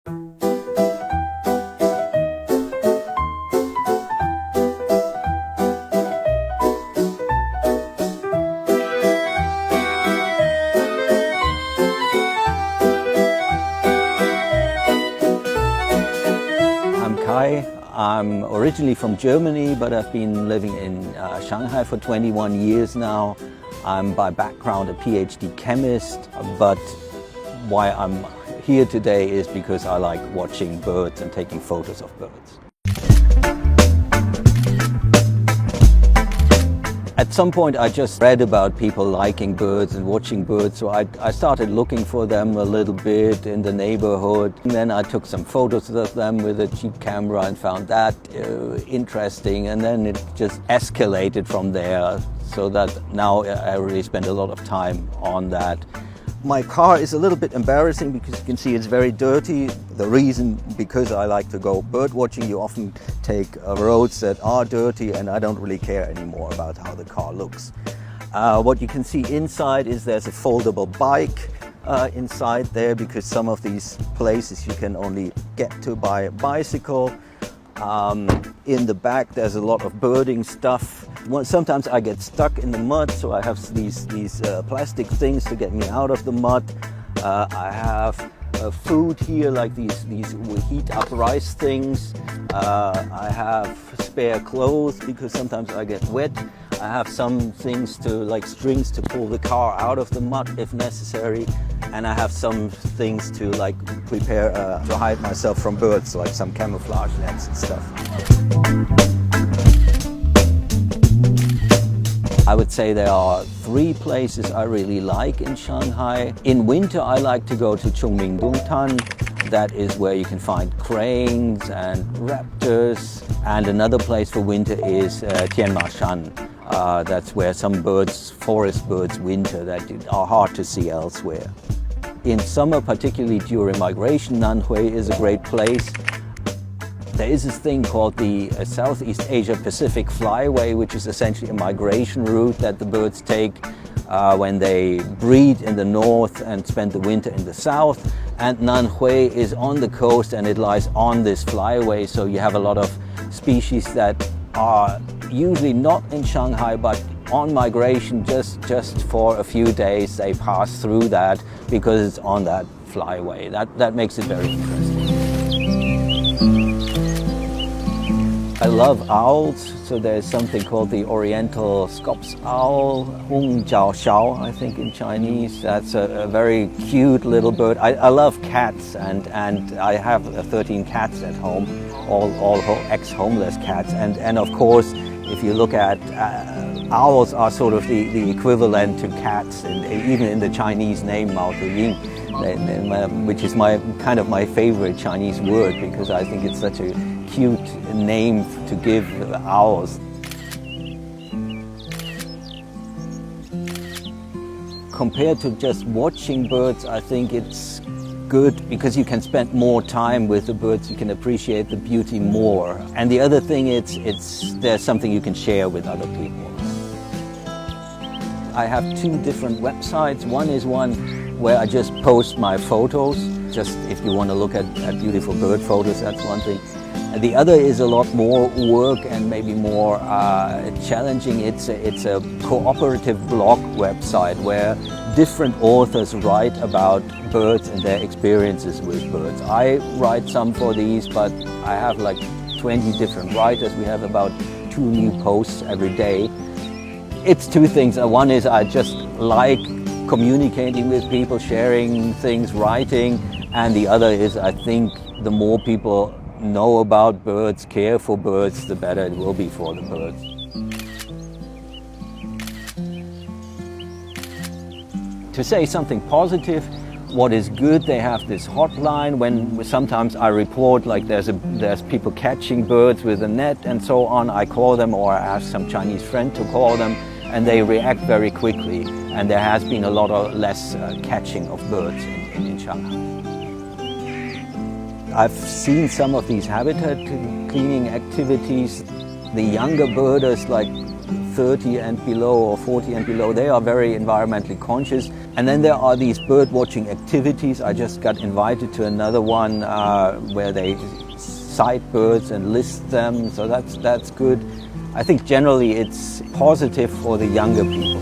I'm originally from Germany, but I've been living in Shanghai for 21 years now. I'm by background a PhD chemist, but why I'm here today is because I like watching birds and taking photos of birds. At some point I just read about people liking birds and watching birds, so I started looking for them a little bit in the neighborhood. And then I took some photos of them with a cheap camera and found that interesting, and then it just escalated from there, so that now I really spend a lot of time on that. My car is a little bit embarrassing because you can see it's very dirty. The reason, because I like to go bird watching, you often take roads that are dirty, and I don't really care anymore about how the car looks. What you can see inside is there's a foldable bike inside there, because some of these places you can only get to by a bicycle. In the back there's a lot of birding stuff. Sometimes I get stuck in the mud, so I have these plastic things to get me out of the mud. I have food here, like these heat up rice things. I have spare clothes because sometimes I get wet. I have some things like strings to pull the car out of the mud if necessary. And I have some things to prepare to hide myself from birds, like some camouflage nets and stuff. I would say there are 3 places I really like in Shanghai. In winter I like to go to Chongmingdongtan. That is where you can find cranes and raptors. And another place for winter is Tianmashan. That's where some birds, forest birds, winter that are hard to see elsewhere. In summer, particularly during migration, Nanhui is a great place. There is this thing called the Southeast Asia Pacific Flyway, which is essentially a migration route that the birds take when they breed in the north and spend the winter in the south. And Nanhui is on the coast and it lies on this flyway, so you have a lot of species that are usually not in Shanghai but on migration just for a few days. They pass through that because it's on that flyway. That makes it very interesting. I love owls, so there's something called the Oriental Scops owl, Hung Jiao Xiao, I think in Chinese. That's a very cute little bird. I love cats, and I have 13 cats at home, all ex-homeless cats. And of course, if you look at owls are sort of the equivalent to cats, and even in the Chinese name Mao Ying, which is kind of my favorite Chinese word, because I think it's such a cute name to give owls. Compared to just watching birds, I think it's good because you can spend more time with the birds, you can appreciate the beauty more. And the other thing, there's something you can share with other people. I have 2 different websites. One is one where I just post my photos, just if you want to look at beautiful bird photos, that's one thing. The other is a lot more work and maybe more challenging. It's a cooperative blog website where different authors write about birds and their experiences with birds. I write some for these, but I have like 20 different writers. We have about 2 new posts every day. It's 2 things. One is I just like communicating with people, sharing things, writing. And the other is I think the more people know about birds, care for birds, the better it will be for the birds. To say something positive, what is good, they have this hotline when sometimes I report like there's people catching birds with a net and so on. I call them, or I ask some Chinese friend to call them, and they react very quickly. And there has been a lot less catching of birds in Shanghai. I've seen some of these habitat cleaning activities. The younger birders 30 and below or 40 and below, they are very environmentally conscious. And then there are these bird watching activities. I just got invited to another one where they sight birds and list them, so that's good. I think generally it's positive for the younger people.